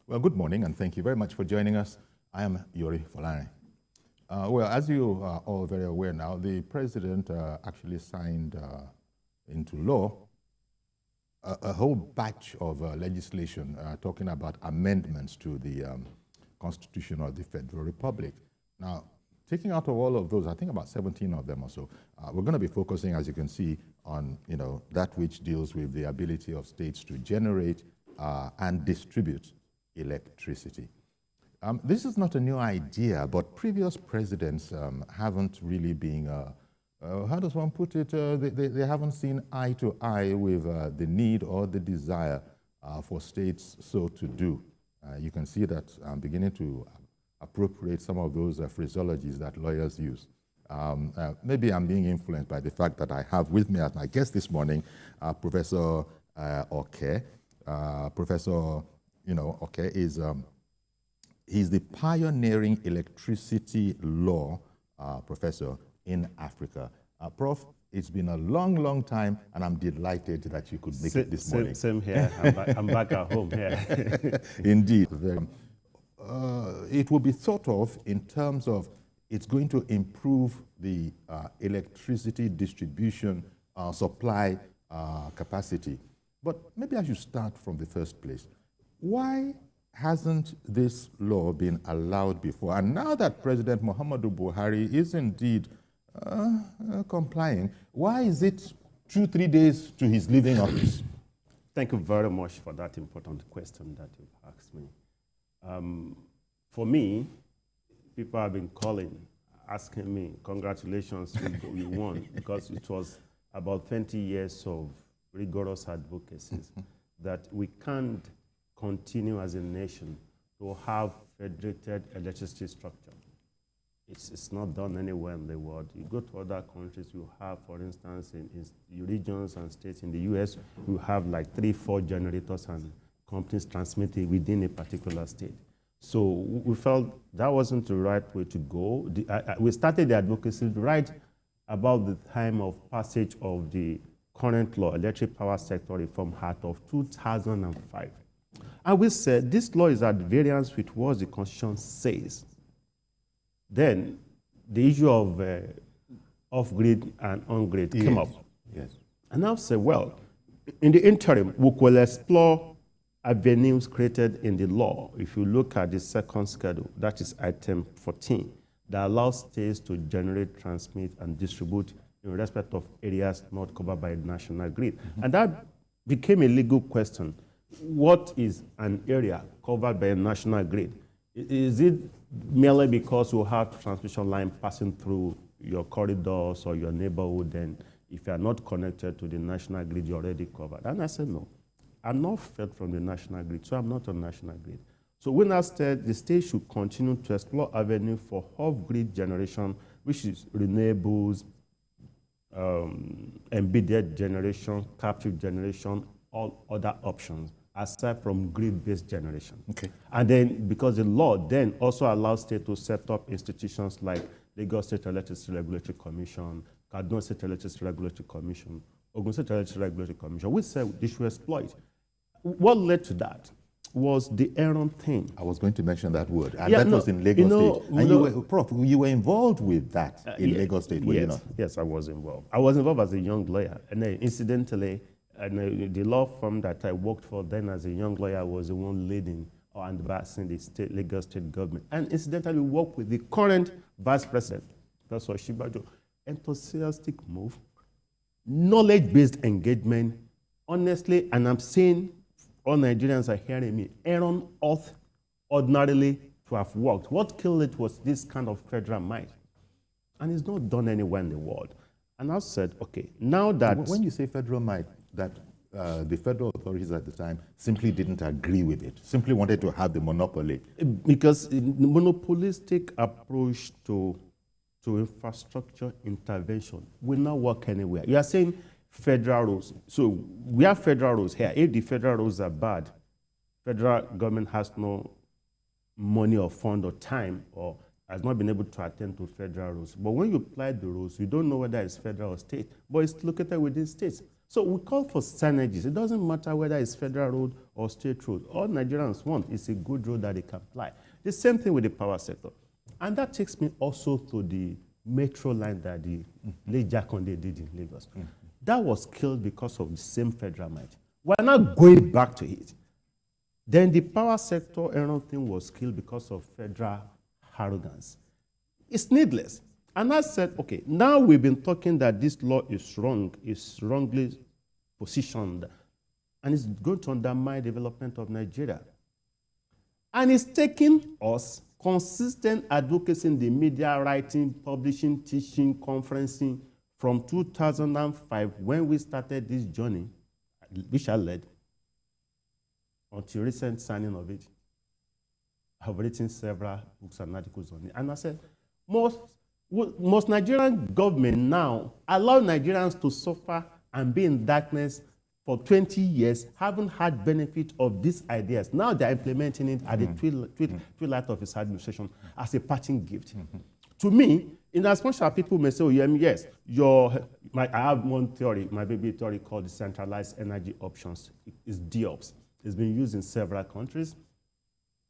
Well, good morning, and thank you very much for joining us. I am Yori Folani. Well, as you are all very aware now, the president actually signed into law a whole batch of legislation talking about amendments to the Constitution of the Federal Republic. Now, taking out of all of those, I think about 17 of them or so, we're going to be focusing, as you can see, on that which deals with the ability of states to generate and distribute electricity. This is not a new idea, but previous presidents haven't really been, how does one put it, they haven't seen eye to eye with the need or the desire for states so to do. You can see that I'm beginning to appropriate some of those phraseologies that lawyers use. Maybe I'm being influenced by the fact that I have with me as my guest this morning, Professor Oke. Professor Oke is he's the pioneering electricity law professor in Africa. Prof, it's been a long, long time, and I'm delighted that you could make it this morning. Same here. I'm back at home here. Indeed. It will be thought of in terms of it's going to improve the electricity distribution supply capacity. But maybe I should start from the first place. Why hasn't this law been allowed before? And now that President Muhammadu Buhari is indeed complying, why is it 2-3 days to his leaving office? Thank you very much for that important question that you've asked me. For me, people have been calling, asking me, congratulations, you won, because it was about 20 years of rigorous advocacy that we can't continue as a nation to have federated electricity structure. It's not done anywhere in the world. You go to other countries, you have, for instance, in regions and states in the US, you have like 3-4 generators and companies transmitting within a particular state. So we felt that wasn't the right way to go. We started the advocacy right about the time of passage of the current law, Electric Power Sector Reform Act of 2005. And we said this law is at variance with what the Constitution says. Then the issue of off-grid and on-grid came up. Yes. And I've said, well, in the interim, we will explore avenues created in the law. If you look at the second schedule, that is item 14, that allows states to generate, transmit, and distribute in respect of areas not covered by the national grid. And that became a legal question. What is an area covered by a national grid? Is it merely because you have transmission line passing through your corridors or your neighborhood, then if you are not connected to the national grid, you're already covered? And I said, no, I'm not fed from the national grid, so I'm not on national grid. So we now said the state should continue to explore avenue for off-grid generation, which is renewables, embedded generation, captive generation, all other options, aside from grid-based generation. Okay. And then, because the law then also allows states to set up institutions like Lagos State Electricity Regulatory Commission, Kaduna State Electricity Regulatory Commission, Ogun State Electricity Regulatory Commission, we said they should exploit. What led to that was the Aaron thing. I was going to mention that word, and that was in Lagos State. And you were, Prof, you were involved with that in Lagos State, were you not? Yes, I was involved. I was involved as a young lawyer, and then incidentally, the law firm that I worked for then as a young lawyer was the one leading or advising the Lagos State government. And incidentally, we worked with the current vice president, Professor Shibajo. Enthusiastic move, knowledge-based engagement, honestly, and I'm saying all Nigerians are hearing me, Aaron ought ordinarily to have worked. What killed it was this kind of federal might. And it's not done anywhere in the world. And I said, okay, now that... When you say federal might, that the federal authorities at the time simply didn't agree with it, simply wanted to have the monopoly. Because the monopolistic approach to infrastructure intervention will not work anywhere. You are saying federal rules. So we have federal rules here. If the federal rules are bad, federal government has no money or fund or time or has not been able to attend to federal rules. But when you apply the rules, you don't know whether it's federal or state, but it's located within states. So we call for synergies. It doesn't matter whether it's federal road or state road. All Nigerians want is a good road that they can fly. The same thing with the power sector. And that takes me also to the metro line that the late Jakonde did in Lagos. That was killed because of the same federal might. We're not going back to it. Then the power sector thing was killed because of federal arrogance. It's needless. And I said, okay, now we've been talking that this law is wrong, is wrongly positioned, and it's going to undermine development of Nigeria. And it's taking us consistent advocacy in the media, writing, publishing, teaching, conferencing from 2005 when we started this journey, which I led, until recent signing of it. I've written several books and articles on it. And I said, most Nigerian government now allow Nigerians to suffer and be in darkness for 20 years, haven't had benefit of these ideas. Now they're implementing it at the twilight of his administration as a parting gift. To me, in as much as people may say, oh, Yemi, yes, I have one theory, my baby theory called decentralized energy options. It's DEOPS. It's been used in several countries.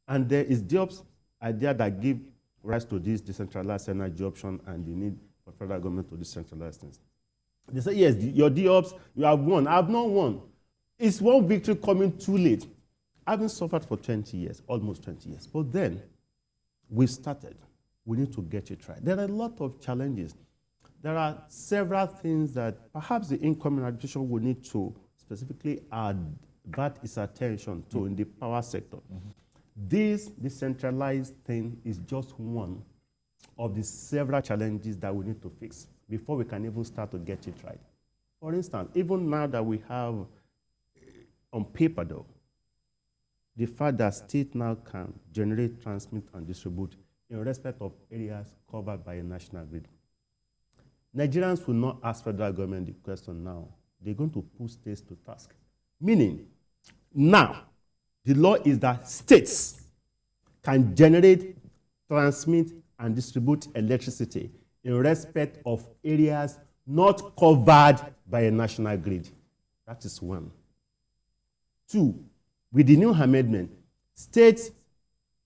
And there is DEOPS idea that give rise to this decentralized energy option, and the need for federal government to decentralize things. They say, yes, your DEOPS, you have won. I have not won. It's one victory coming too late. I've been suffered for 20 years, almost 20 years. But then we started. We need to get it right. There are a lot of challenges. There are several things that perhaps the incoming administration will need to specifically divert its attention to in the power sector. This decentralized thing is just one of the several challenges that we need to fix before we can even start to get it right. For instance, even now that we have on paper though, the fact that state now can generate, transmit, and distribute in respect of areas covered by a national grid. Nigerians will not ask federal government the question now. They're going to put states to task. Meaning, now, the law is that states can generate, transmit, and distribute electricity in respect of areas not covered by a national grid. That is one. Two, with the new amendment, states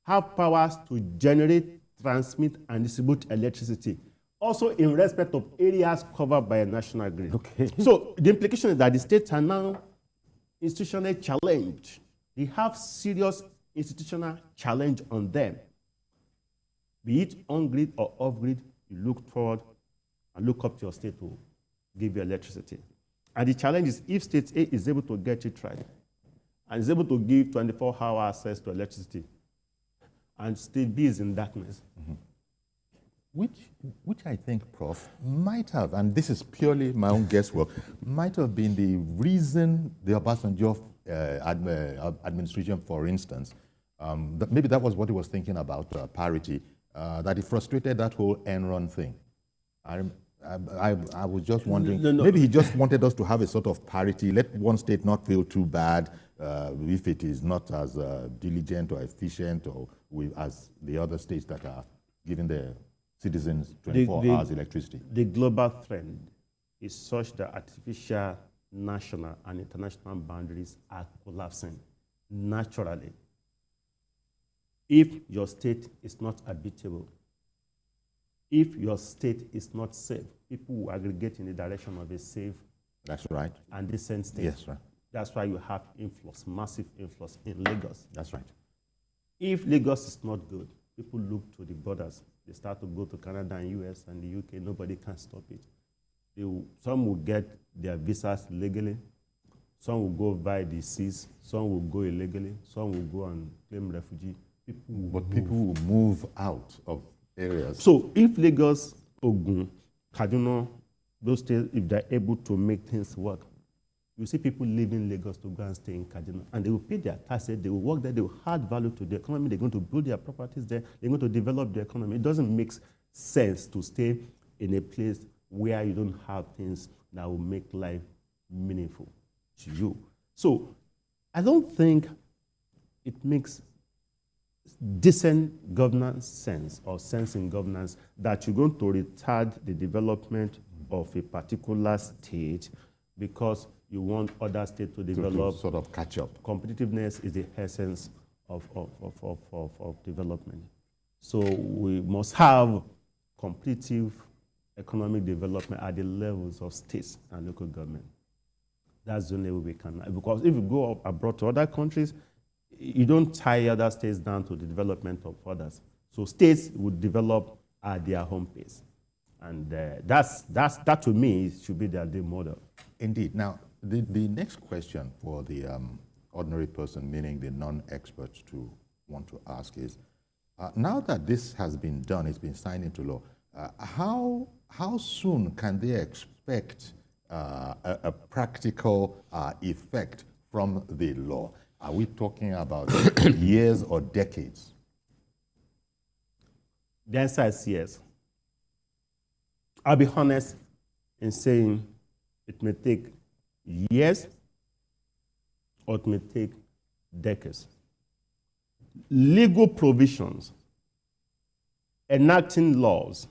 have powers to generate, transmit, and distribute electricity, also in respect of areas covered by a national grid. Okay. So the implication is that the states are now institutionally challenged. They have serious institutional challenge on them. Be it on-grid or off-grid, you look forward and look up to your state to give you electricity. And the challenge is if state A is able to get it right and is able to give 24-hour access to electricity, and state B is in darkness. Which I think, Prof, might have, and this is purely my own guesswork, might have been the reason the Obasanjo administration, for instance, maybe that was what he was thinking about parity, that he frustrated that whole Enron thing. I was just wondering, maybe he just wanted us to have a sort of parity, let one state not feel too bad if it is not as diligent or efficient or as the other states that are giving their citizens 24 hours electricity. The global trend is such that artificial national and international boundaries are collapsing naturally. If your state is not habitable, if your state is not safe, people will aggregate in the direction of a safe, that's right, and decent state. Yes, right. That's why you have influx, massive influx in Lagos. That's right. If Lagos is not good, people look to the borders. They start to go to Canada and US and the UK. Nobody can stop it. Some will get their visas legally. Some will go via the seas. Some will go illegally. Some will go and claim refugee. People will move out of areas. So if Lagos, Ogun, Kaduna, those states, if they're able to make things work, you see people leaving Lagos to go and stay in Kaduna, and they will pay their taxes, they will work there, they will add value to the economy, they're going to build their properties there, they're going to develop the economy. It doesn't make sense to stay in a place where you don't have things that will make life meaningful to you. So I don't think it makes decent governance sense or sense in governance that you're going to retard the development of a particular state because you want other states to develop. To sort of catch up. Competitiveness is the essence of development. So we must have competitive economic development at the levels of states and local government. That's the only way we can. Because if you go up abroad to other countries, you don't tie other states down to the development of others. So states would develop at their home pace. And that to me should be the ideal model. Indeed. Now, the next question for the ordinary person, meaning the non-experts, to want to ask is, now that this has been done, it's been signed into law, how soon can they expect a practical effect from the law? Are we talking about years or decades? The answer is yes. I'll be honest in saying it may take years or it may take decades. Legal provisions, enacting laws,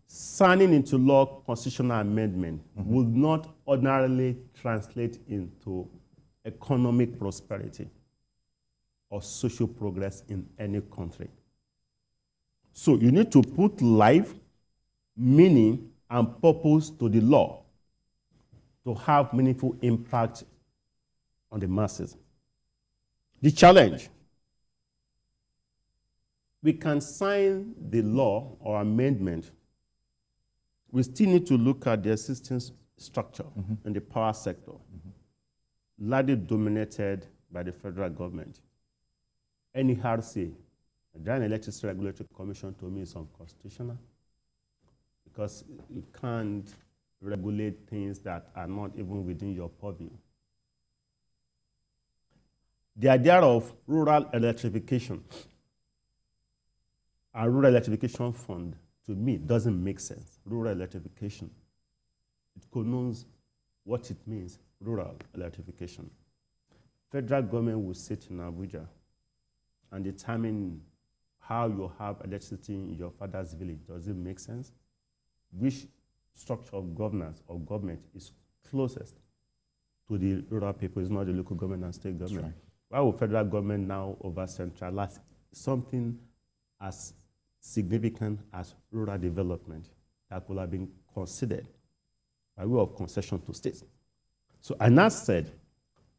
signing into law constitutional amendment would not ordinarily translate into economic prosperity or social progress in any country. So you need to put life, meaning, and purpose to the law to have meaningful impact on the masses. The challenge: we can sign the law or amendment. We still need to look at the existing structure in the power sector, largely dominated by the federal government. NERC, the Nigerian Electricity Regulatory Commission, to me is unconstitutional because you can't regulate things that are not even within your purview. The idea of rural electrification, a rural electrification fund, to me, doesn't make sense. Rural electrification. It connotes what it means, rural electrification. Federal government will sit in Abuja and determine how you have electricity in your father's village. Does it make sense? Which structure of governance or government is closest to the rural people? It's not the local government and state government. Right. Why would federal government now over-centralize something as significant as rural development that could have been considered by way of concession to states? So, and as said,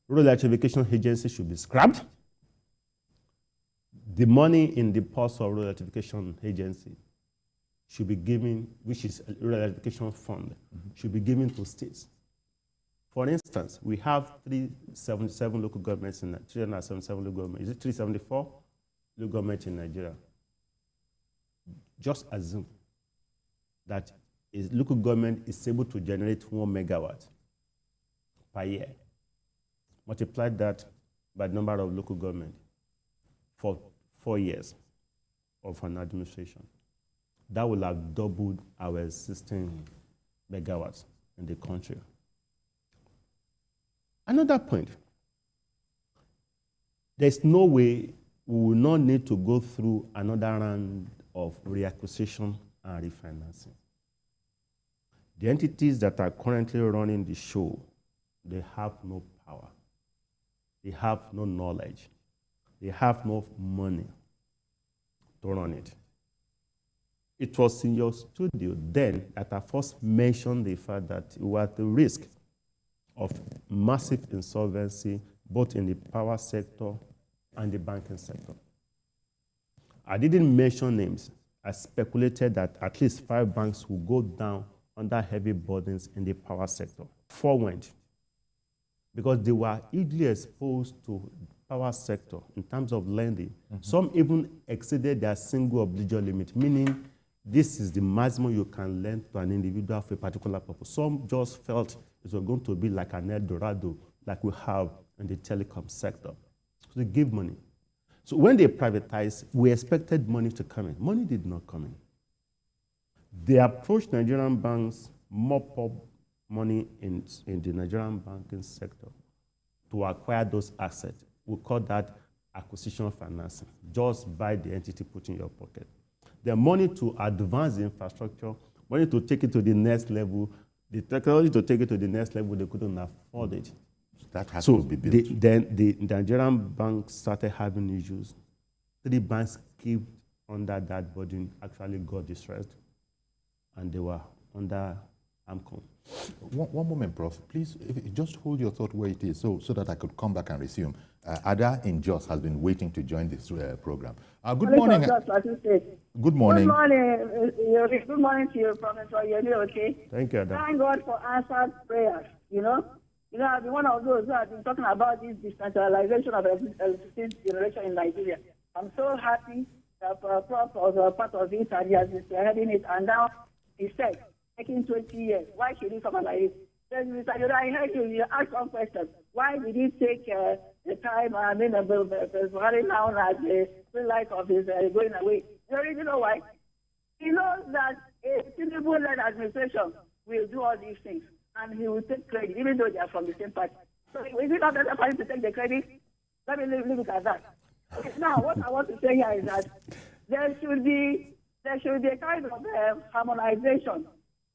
rural electrification agency should be scrapped. The money in the purse of rural electrification agency should be given, which is a rural electrification fund, should be given to states. For instance, we have 377 local governments in 377 local governments. Is it 374 local governments in Nigeria? Just assume that a local government is able to generate 1 megawatt per year. Multiply that by the number of local government for 4 years of an administration. That will have doubled our existing megawatts in the country. Another point, there's no way we will not need to go through another round of reacquisition and refinancing. The entities that are currently running the show, they have no power. They have no knowledge. They have no money to run it. It was in your studio then that I first mentioned the fact that we were at the risk of massive insolvency, both in the power sector and the banking sector. I didn't mention names. I speculated that at least 5 banks will go down under heavy burdens in the power sector. 4 went, because they were easily exposed to power sector in terms of lending. Some even exceeded their single obligor limit, meaning this is the maximum you can lend to an individual for a particular purpose. Some just felt it was going to be like an El Dorado, like we have in the telecom sector. So they give money. So when they privatized, we expected money to come in. Money did not come in. They approached Nigerian banks, mop up money in the Nigerian banking sector to acquire those assets. We call that acquisition financing. Just buy the entity, put in your pocket. The money to advance the infrastructure, money to take it to the next level, The technology to take it to the next level, they couldn't afford it. That has to be built. Then the Nigerian banks started having issues. 3 banks kept under that burden, actually got distressed, and they were under AMCON. One moment, Prof. Please, just hold your thought where it is so that I could come back and resume. Ada in Jos has been waiting to join this program. Good morning. Good morning. Good morning. Good morning to you, Professor Yemi, okay? Thank you, Ada. Thank God for answered prayers, you know? I've been one of those who have been talking about this decentralization of electricity generation in Nigeria. I'm so happy that Prof was part of it and he has been heading it, and now he said, taking 20 years. Why should he come like this? Then, Mr. Yoda, I heard you ask one question. Why did he take the time, very now as the green light of his going away? You know why? He knows that a Tinubu-led administration will do all these things, and he will take credit, even though they are from the same party. So is it not better for him to take the credit? Let me leave it at that. Okay, now, what I want to say here is that there should be a kind of harmonization,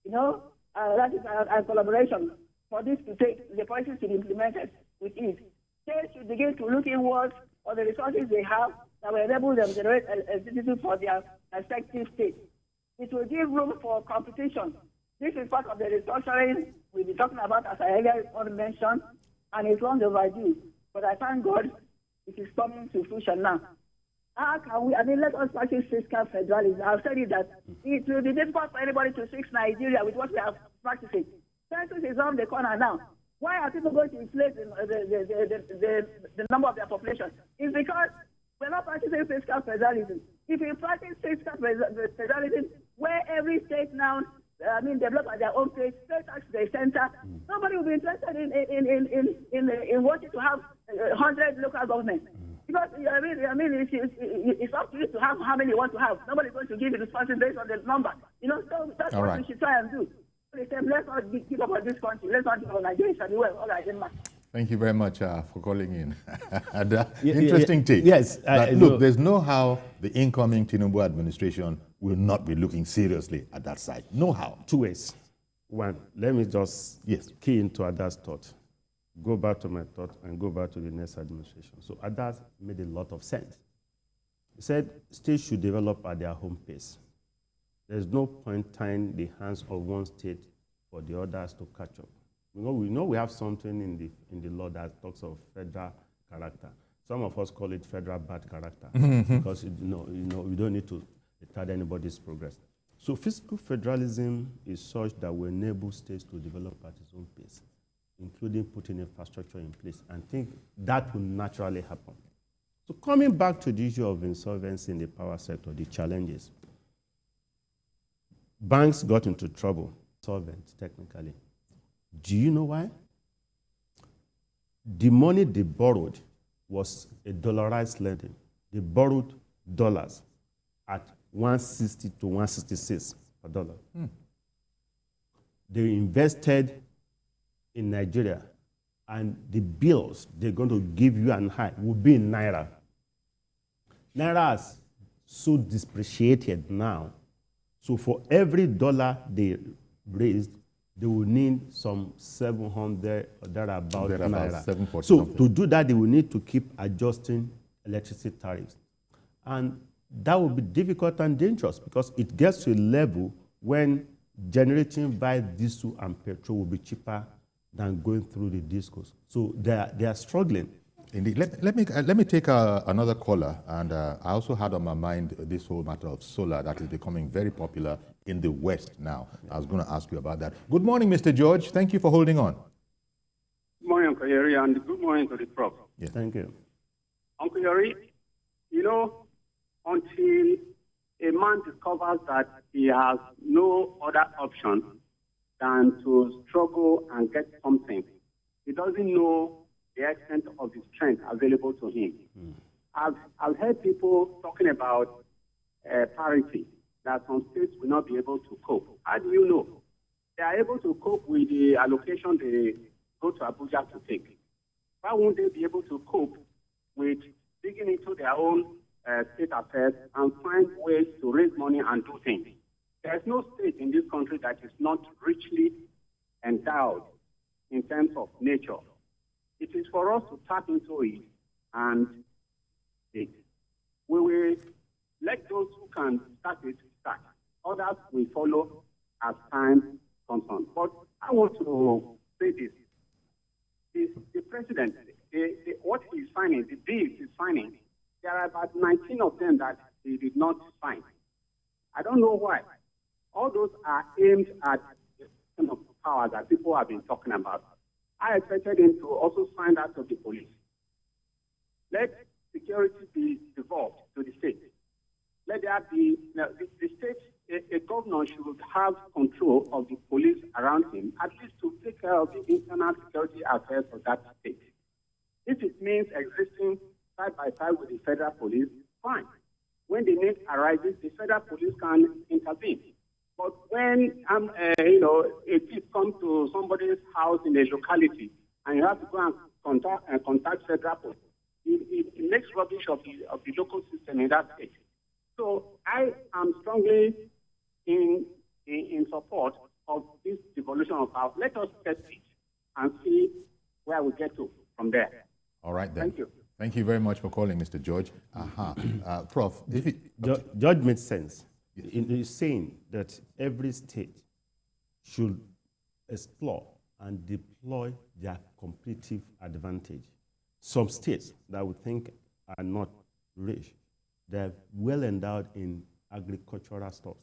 that is a collaboration for this to take, the policies to be implemented with ease. States should begin to look inwards for the resources they have that will enable them to generate electricity for their respective states. It will give room for competition. This is part of the restructuring we'll be talking about, as I earlier mentioned, and it's long overdue. But I thank God it is coming to fruition now. How can we, let us practice fiscal federalism. I've said it that it will be difficult for anybody to fix Nigeria with what we are practicing. Census is on the corner now. Why are people going to inflate the number of their population? It's because we're not practicing fiscal federalism. If we practice fiscal federalism, where every state now, develop at their own pace, state tax the center, nobody will be interested in wanting to have 100 local governments. Because, it's up to you to have how many you want to have. Nobody's going to give you responsibility based on the number. So that's what we should try and do. Let's not give up on this country. Let's not give up on Nigeria. Well, all right, thank you very much for calling in. Interesting take. Yes. Look, there's no how the incoming Tinubu administration will not be looking seriously at that side. No how. 2 ways. One, let me just key into Ada's thought. Go back to my thought and go back to the next administration. So Ada made a lot of sense. He said states should develop at their home pace. There's no point tying the hands of one state for the others to catch up. We know we have something in the law that talks of federal character. Some of us call it federal bad character because we don't need to retard anybody's progress. So fiscal federalism is such that will enable states to develop at its own pace, including putting infrastructure in place, and think that will naturally happen. So coming back to the issue of insolvency in the power sector, the challenges. Banks got into trouble, solvent technically. Do you know why? The money they borrowed was a dollarized lending. They borrowed dollars at 160 to 166 per dollar. They invested in Nigeria, and the bills they're going to give you and I will be in Naira. Naira is so depreciated now. So for every dollar they raised, they will need some 700 or thereabout Naira. So to do that, they will need to keep adjusting electricity tariffs. And that will be difficult and dangerous because it gets to a level when generating by diesel and petrol will be cheaper than going through the discos. So they are struggling. Indeed. Let me take another caller, and I also had on my mind this whole matter of solar that is becoming very popular in the West now. I was going to ask you about that. Good morning, Mr. George. Thank you for holding on. Good morning, Uncle Yeri, and good morning to the Prof. Yes. Thank you. Uncle Yeri, until a man discovers that he has no other option than to struggle and get something, he doesn't know the extent of the strength available to him. I've heard people talking about parity, that some states will not be able to cope. How do you know? They are able to cope with the allocation they go to Abuja to take. Why won't they be able to cope with digging into their own state affairs and find ways to raise money and do things? There's no state in this country that is not richly endowed in terms of nature. It is for us to tap into it and we will let those who can start it start. Others will follow as time comes on. But I want to say this. The president, what he's signing, the bills he's signing, there are about 19 of them that he did not sign. I don't know why. All those are aimed at the kind of power that people have been talking about. I expected him to also sign that to the police. Let security be devolved to the state. Let there be, the state, a governor should have control of the police around him, at least to take care of the internal security affairs of that state. If it means existing side by side with the federal police, fine. When the need arises, the federal police can intervene. But when a thief comes to somebody's house in a locality and you have to go and contact federal police, it makes rubbish of the local system in that state. So I am strongly in support of this devolution of power. Let us test it and see where we get to from there. All right, then. Thank you. Thank you very much for calling, Mr. George. Prof, George made sense. He's saying that every state should explore and deploy their competitive advantage. Some states that we think are not rich, they're well endowed in agricultural stuff.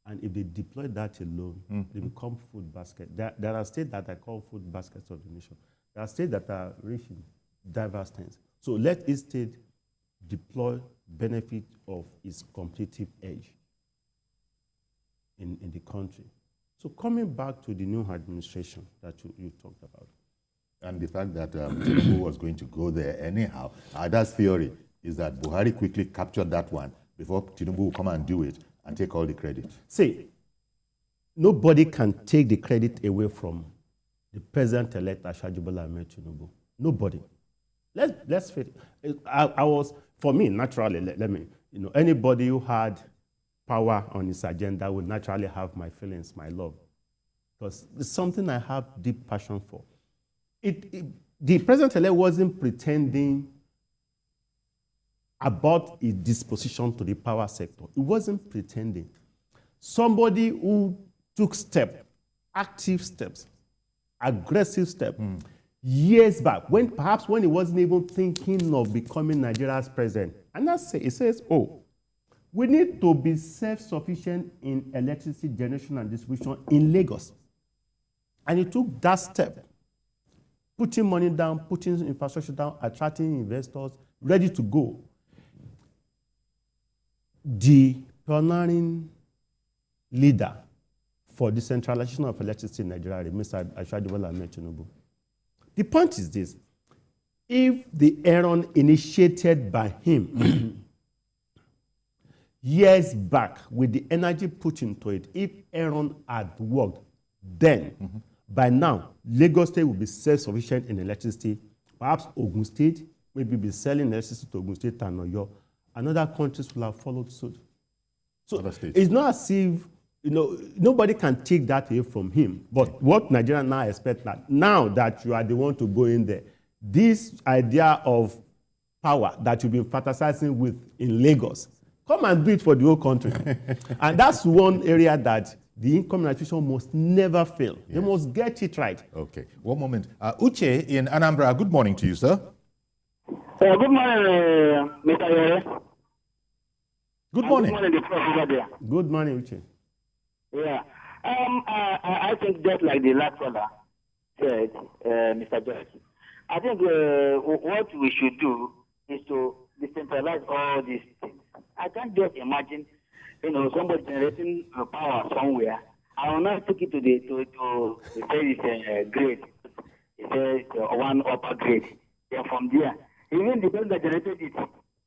And if they deploy that alone, they become food baskets. There are states that are called food baskets of the nation. There are states that are rich in diverse things. So let each state deploy benefit of its competitive edge in the country. So coming back to the new administration that you talked about. And the fact that Tinubu was going to go there anyhow, that's theory, is that Buhari quickly captured that one before Tinubu will come and do it and take all the credit. See, nobody can take the credit away from the president-elect Asiwaju Bola Ahmed Tinubu. Nobody. Let's face it. I was, for me, naturally, let me, anybody who had power on his agenda would naturally have my feelings, my love. Because it's something I have deep passion for. The president-elect wasn't pretending about his disposition to the power sector. He wasn't pretending. Somebody who took steps, active steps, aggressive steps, years back, perhaps when he wasn't even thinking of becoming Nigeria's president. And that's it. It says, we need to be self-sufficient in electricity generation and distribution in Lagos. And he took that step, putting money down, putting infrastructure down, attracting investors, ready to go. The pioneering leader for decentralization of electricity in Nigeria, Mr. Asiwaju Bola Ahmed Tinubu. The point is this: if the error initiated by him years back with the energy put into it, if Aaron had worked then, by now, Lagos State will be self-sufficient in electricity. Perhaps Ogun State maybe be selling electricity to Ogun State and Oyo. And other countries will have followed suit. So it's not as if, nobody can take that away from him. But what Nigeria now expect that now that you are the one to go in there, this idea of power that you've been fantasizing with in Lagos, come and do it for the whole country. And that's one area that the income administration must never fail. Yes. They must get it right. Okay. One moment. Uche in Anambra, good morning to you, sir. Good morning, Mr. Yemi. Good morning. Good morning, the Prof over there. Good morning, Uche. Yeah. I think just like the last caller said, Mr. George, I think what we should do is to decentralize all these things. I can't just imagine, somebody generating power somewhere. I will not take it to the grade. It says one upper grade. Then from there, even the person that generated it,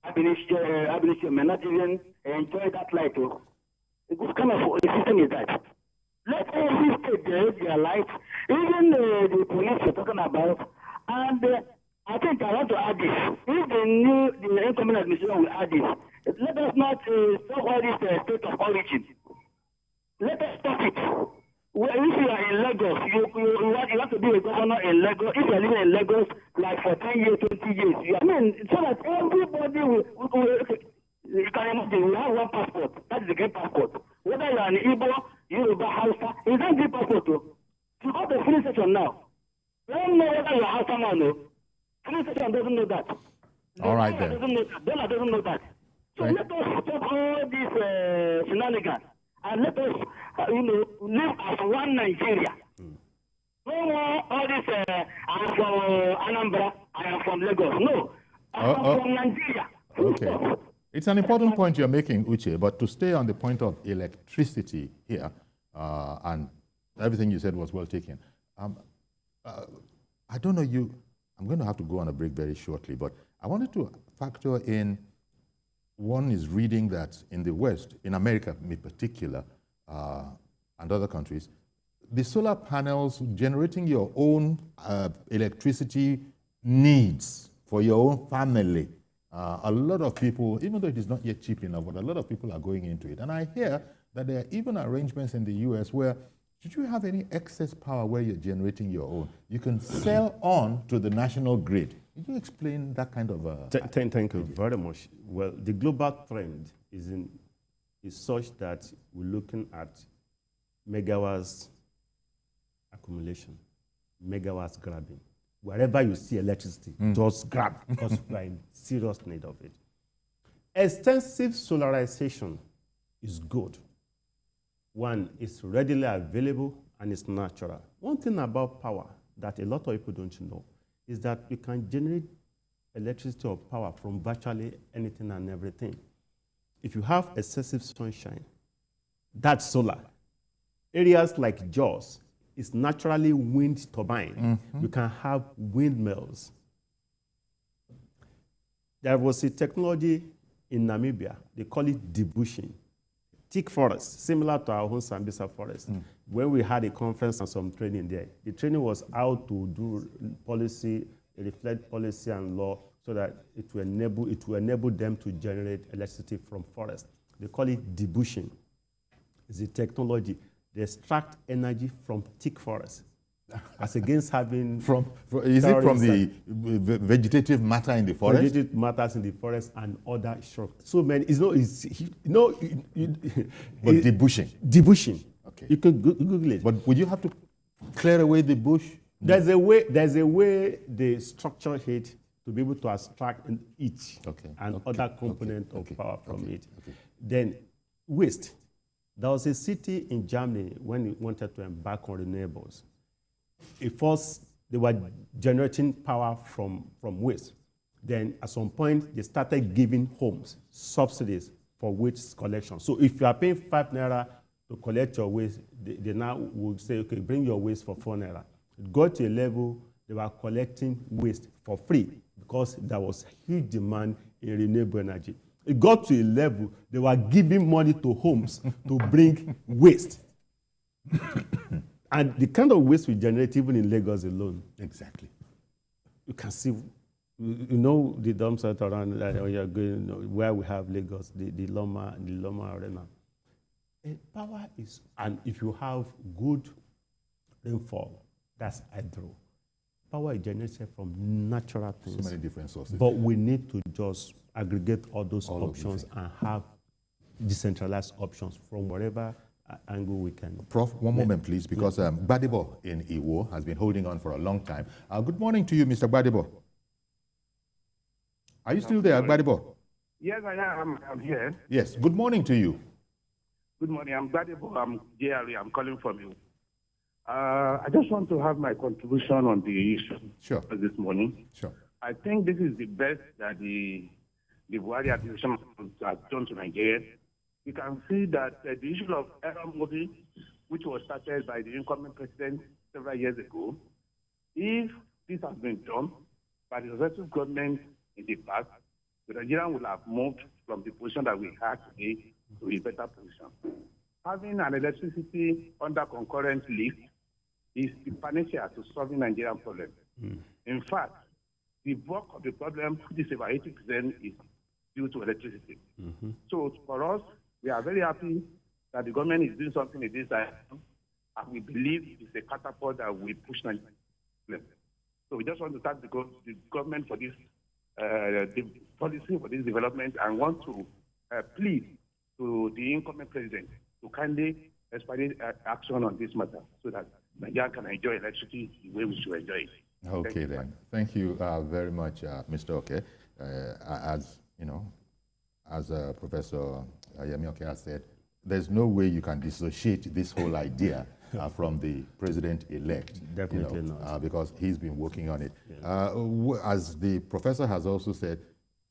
Abinishio may not even enjoy that light. What kind of a system is that? Let every state generate their light, even the police you're talking about. And I think I want to add this. If the incoming administration will add this, let us not stop all this state of origin. Let us stop it. Well, if you are in Lagos, you want to be a governor in Lagos. If you are living in Lagos, like for 10 years, 20 years, so that everybody will okay, you can imagine, we have one passport. That is the great passport. Whether you are an Igbo, Yoruba, Hausa, you don't get passport. You go to police station now. They don't know whether you are Hausa now, no. Police station doesn't know that. All right, then. Donor doesn't know that. So Right. let us stop all these shenanigans and let us, live as one Nigeria. No more all this, I am from Anambra, I am from Lagos. No, I am from Nigeria. Okay. It's an important point you're making, Uche, but to stay on the point of electricity here, and everything you said was well taken. I don't know I'm going to have to go on a break very shortly, but I wanted to factor in, one is reading that in the West, in America in particular, and other countries, the solar panels generating your own electricity needs for your own family. A lot of people, even though it is not yet cheap enough, but a lot of people are going into it. And I hear that there are even arrangements in the US where, should you have any excess power where you're generating your own, you can sell on to the national grid. Could you explain that kind of Thank you very much. Well, the global trend is such that we're looking at megawatts accumulation, megawatts grabbing. Wherever you see electricity, just grab, because we are in serious need of it. Extensive solarization is good. One, it's readily available and it's natural. One thing about power that a lot of people don't know is that you can generate electricity or power from virtually anything and everything. If you have excessive sunshine, that's solar. Areas like Jaws, it's naturally wind turbine. You can have windmills. There was a technology in Namibia, they call it debushing. Thick forest, similar to our own Sambisa forest. When we had a conference and some training there, the training was how to do policy, reflect policy and law so that it will enable them to generate electricity from forest. They call it debushing. It's a technology. They extract energy from thick forest, as against having is it from the vegetative matter in the forest? Vegetative matters in the forest and other shrubs. So many. But debushing. Debushing. Okay. You can Google it. But would you have to clear away the bush? There's a way they structure it to be able to extract it and other components of power from it. Then waste. There was a city in Germany when it wanted to embark on renewables. First, they were generating power from waste. Then at some point, they started giving homes subsidies for waste collection. So if you are paying 5 naira to collect your waste, they now will say, okay, bring your waste for 4 naira. It got to a level they were collecting waste for free because there was huge demand in renewable energy. It got to a level they were giving money to homes to bring waste. And the kind of waste we generate even in Lagos alone. Exactly. You can see, the dump site around you're going, where we have Lagos, the Loma Arena. Power is, and if you have good rainfall, that's hydro. Power is generated from natural things. So many different sources. But we need to just aggregate all those options and have decentralized options from whatever angle we can. Prof, one moment, please, because Gbadebo in Iwo has been holding on for a long time. Good morning to you, Mr. Gbadebo. Are you still there, Gbadebo? Yes, I am. I'm here. Yes. Good morning to you. Good morning. I'm Gbadebo. I'm JRE. I'm calling from you. I just want to have my contribution on the issue this morning. Sure. I think this is the best that the Buhari administration has done to Nigeria. You can see that the issue of error moving, which was started by the incoming president several years ago, if this has been done by the successive government in the past, the Nigerian will have moved from the position that we have today to a better position. Having an electricity under concurrent list is the panacea to solving Nigerian problems. In fact, the bulk of the problem, which is about 80%, is due to electricity. So for us, we are very happy that the government is doing something in this time. and we believe it's a catapult that we push Nigeria. So we just want to thank the government for this the policy for this development, and want to plead to the incoming president to kindly expedite action on this matter so that Nigeria can enjoy electricity the way we should enjoy it. Okay, then. Thank you very much, Mr. Oke. As you know, as Professor Yemi Oke has said, there's no way you can dissociate this whole idea from the president-elect. Definitely not. Because he's been working on it. Yeah. As the professor has also said,